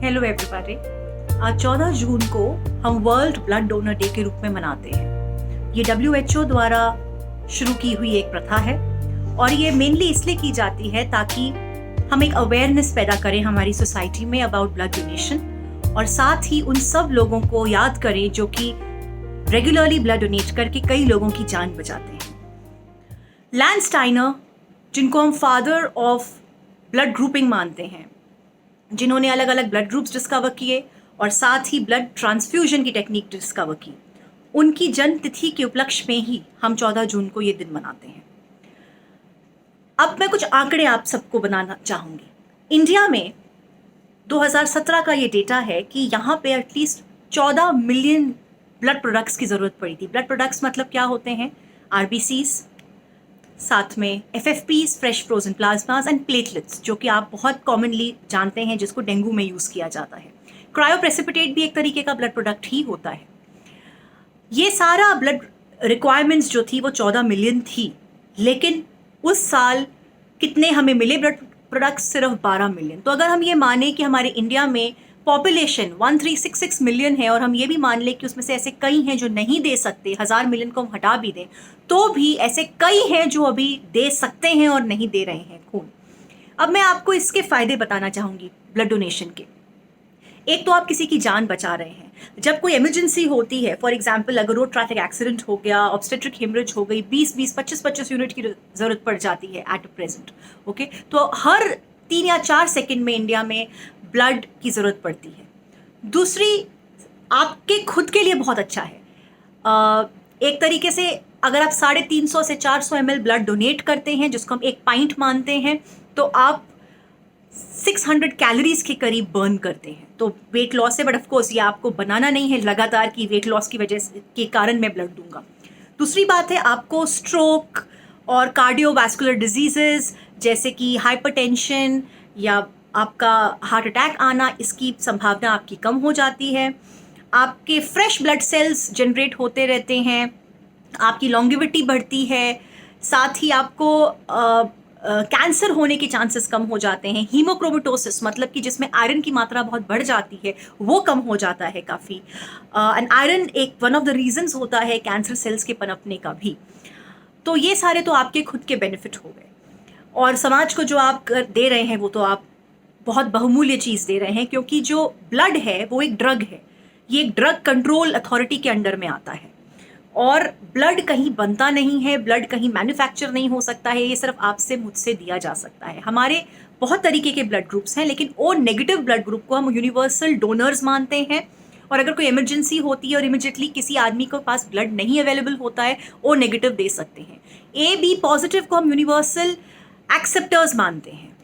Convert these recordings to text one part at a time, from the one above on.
Hello everybody. आज 14 जून को हम वर्ल्ड ब्लड डोनर डे के रूप में मनाते हैं। ये WHO द्वारा शुरू की हुई एक प्रथा है और ये मेनली इसलिए की जाती है ताकि हम एक अवेयरनेस पैदा करें हमारी सोसाइटी में अबाउट ब्लड डोनेशन, और साथ ही उन सब लोगों को याद करें जो कि रेगुलरली ब्लड डोनेट करके कई लोगों की जान बचाते हैं। लैंस स्टाइनर, जिनको हम फादर ऑफ ब्लड ग्रुपिंग मानते हैं, जिन्होंने अलग अलग ब्लड ग्रुप्स डिस्कवर किए और साथ ही ब्लड ट्रांसफ्यूजन की टेक्निक डिस्कवर की, उनकी जन्म तिथि के उपलक्ष्य में ही हम 14 जून को ये दिन मनाते हैं। अब मैं कुछ आंकड़े आप सबको बनाना चाहूँगी। इंडिया में 2017 का ये डेटा है कि यहाँ पे एटलीस्ट 14 मिलियन ब्लड प्रोडक्ट्स की ज़रूरत पड़ी थी। ब्लड प्रोडक्ट्स मतलब क्या होते हैं? RBCs, साथ में FFPs, fresh frozen plasmas and platelets, जो कि आप बहुत कॉमनली जानते हैं, जिसको डेंगू में यूज़ किया जाता है। क्रायोप्रेसिपिटेट भी एक तरीके का ब्लड प्रोडक्ट ही होता है। ये सारा ब्लड रिक्वायरमेंट्स जो थी वो 14 मिलियन थी, लेकिन उस साल कितने हमें मिले ब्लड प्रोडक्ट्स? सिर्फ 12 मिलियन। तो अगर हम ये माने कि हमारे इंडिया में पॉपुलेशन 1366 मिलियन है और हम ये भी मान लें कि उसमें से ऐसे कई हैं जो नहीं दे सकते, 1000 मिलियन को हम हटा भी दें तो भी ऐसे कई हैं जो अभी दे सकते हैं और नहीं दे रहे हैं खून। अब मैं आपको इसके फ़ायदे बताना चाहूँगी ब्लड डोनेशन के। एक तो आप किसी की जान बचा रहे हैं। जब कोई इमरजेंसी होती है, फॉर एग्जाम्पल अगर रोड ट्रैफिक एक्सीडेंट हो गया, ऑब्स्टेट्रिक हेमरेज हो गई, 20-20, 25-25 यूनिट की ज़रूरत पड़ जाती है एट प्रेजेंट। ओके, तो हर 3 या 4 सेकेंड में इंडिया में ब्लड की ज़रूरत पड़ती है। दूसरी, आपके खुद के लिए बहुत अच्छा है। एक तरीके से अगर आप 350 से 400 ml ब्लड डोनेट करते हैं, जिसको हम एक पाइंट मानते हैं, तो आप 600 कैलोरीज के करीब बर्न करते हैं। तो वेट लॉस है, बट ऑफ कोर्स ये आपको बनाना नहीं है लगातार कि वेट लॉस की वजह के कारण मैं ब्लड दूंगा। दूसरी बात है, आपको स्ट्रोक और कार्डियोवैस्कुलर डिजीजेस जैसे कि हाइपरटेंशन या आपका हार्ट अटैक आना, इसकी संभावना आपकी कम हो जाती है। आपके फ्रेश ब्लड सेल्स जनरेट होते रहते हैं, आपकी लॉन्गेविटी बढ़ती है, साथ ही आपको कैंसर होने के चांसेस कम हो जाते हैं। हीमोक्रोमेटोसिस, मतलब कि जिसमें आयरन की मात्रा बहुत बढ़ जाती है, वो कम हो जाता है काफ़ी। एंड आयरन एक वन ऑफ द रीजंस होता है कैंसर सेल्स के पनपने का भी। तो ये सारे तो आपके खुद के बेनिफिट हो गए, और समाज को जो आप दे रहे हैं वो तो आप बहुत बहुमूल्य चीज़ दे रहे हैं, क्योंकि जो ब्लड है वो एक ड्रग है। ये एक ड्रग कंट्रोल अथॉरिटी के अंडर में आता है, और ब्लड कहीं बनता नहीं है, ब्लड कहीं मैन्युफैक्चर नहीं हो सकता है, ये सिर्फ आपसे मुझसे दिया जा सकता है। हमारे बहुत तरीके के ब्लड ग्रुप्स हैं, लेकिन ओ नेगेटिव ब्लड ग्रुप को हम यूनिवर्सल डोनर्स मानते हैं, और अगर कोई इमरजेंसी होती है और इमिडिएटली किसी आदमी के पास ब्लड नहीं अवेलेबल होता है, ओ नेगेटिव दे सकते हैं। AB पॉजिटिव को हम यूनिवर्सल एक्सेप्टर्स मानते हैं।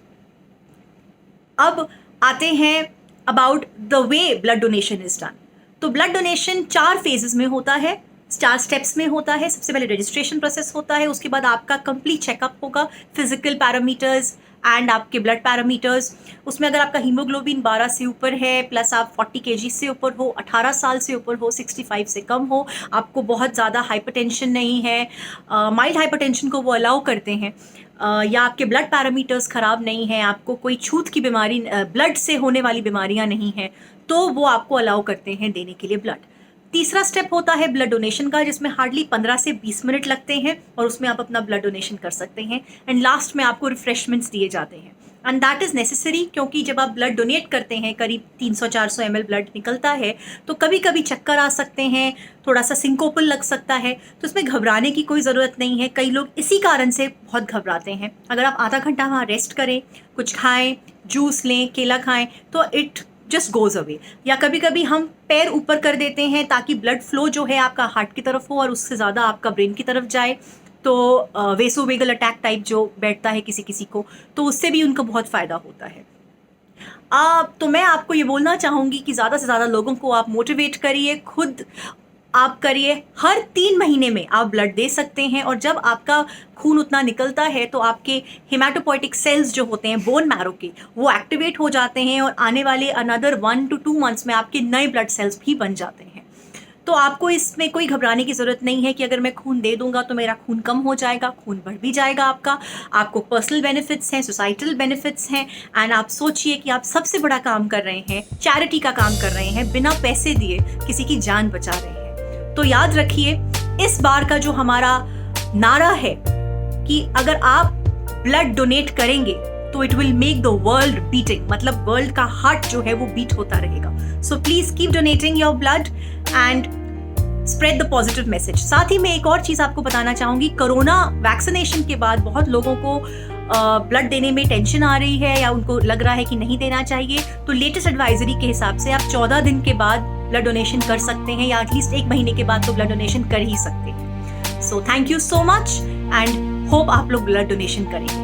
अब आते हैं about the way blood donation is done. तो ब्लड डोनेशन 4 फेजेस में होता है, 4 स्टेप्स में होता है। सबसे पहले रजिस्ट्रेशन प्रोसेस होता है, उसके बाद आपका कंप्लीट चेकअप होगा, फिजिकल पैरामीटर्स एंड आपके ब्लड पैरामीटर्स। उसमें अगर आपका हीमोग्लोबिन 12 से ऊपर है, प्लस आप 40 kg से ऊपर हो, 18 साल से ऊपर हो, 65 से कम हो, आपको बहुत ज़्यादा हाइपरटेंशन नहीं है, माइल्ड हाइपरटेंशन को वो अलाउ करते हैं, या आपके ब्लड पैरामीटर्स ख़राब नहीं हैं, आपको कोई छूत की बीमारी, ब्लड से होने वाली बीमारियां नहीं हैं, तो वो आपको अलाउ करते हैं देने के लिए ब्लड। तीसरा स्टेप होता है ब्लड डोनेशन का, जिसमें हार्डली 15 से 20 मिनट लगते हैं, और उसमें आप अपना ब्लड डोनेशन कर सकते हैं। एंड लास्ट में आपको रिफ्रेशमेंट्स दिए जाते हैं, एंड दैट इज़ नेसेसरी, क्योंकि जब आप ब्लड डोनेट करते हैं, करीब 300-400 ml ब्लड निकलता है, तो कभी कभी चक्कर आ सकते हैं, थोड़ा सा सिंकोपल लग सकता है, तो इसमें घबराने की कोई ज़रूरत नहीं है। कई लोग इसी कारण से बहुत घबराते हैं। अगर आप आधा घंटा वहाँ रेस्ट करें, कुछ खाएं, जूस लें, केला खाएं, तो इट जस्ट गोज अवे। या कभी कभी हम पैर ऊपर कर देते हैं ताकि ब्लड फ्लो जो है आपका हार्ट की तरफ हो और उससे ज़्यादा आपका ब्रेन की तरफ जाए, तो वेसोवेगल अटैक टाइप जो बैठता है किसी किसी को, तो उससे भी उनका बहुत फ़ायदा होता है। तो मैं आपको ये बोलना चाहूँगी कि ज़्यादा से ज़्यादा लोगों को आप मोटिवेट करिए, खुद आप करिए। हर 3 महीने में आप ब्लड दे सकते हैं, और जब आपका खून उतना निकलता है तो आपके हेमाटोपोइटिक सेल्स जो होते हैं बोन मैरो के, वो एक्टिवेट हो जाते हैं, और आने वाले अनदर 1 to 2 मंथ्स में आपके नए ब्लड सेल्स भी बन जाते हैं। तो आपको इसमें कोई घबराने की ज़रूरत नहीं है कि अगर मैं खून दे दूंगा तो मेरा खून कम हो जाएगा, खून बढ़ भी जाएगा आपका। आपको पर्सनल बेनिफिट्स हैं, सोसाइटल बेनिफिट्स हैं, एंड आप सोचिए कि आप सबसे बड़ा काम कर रहे हैं, चैरिटी का काम कर रहे हैं, बिना पैसे दिए किसी की जान बचा रहे हैं। तो याद रखिए, इस बार का जो हमारा नारा है कि अगर आप ब्लड डोनेट करेंगे तो it will make the world beating, मतलब वर्ल्ड का हार्ट जो है वो बीट होता रहेगा। So please keep donating your blood and spread the positive message. साथ ही मैं एक और चीज आपको बताना चाहूंगी, कोरोना वैक्सीनेशन के बाद बहुत लोगों को ब्लड देने में टेंशन आ रही है या उनको लग रहा है कि नहीं देना चाहिए। तो लेटेस्ट एडवाइजरी के हिसाब से आप 14 दिन के बाद ब्लड डोनेशन कर सकते हैं, या एटलीस्ट 1 महीने के बाद तो ब्लड डोनेशन कर ही सकते हैं। So thank you so much and hope आप लोग ब्लड डोनेशन करेंगे।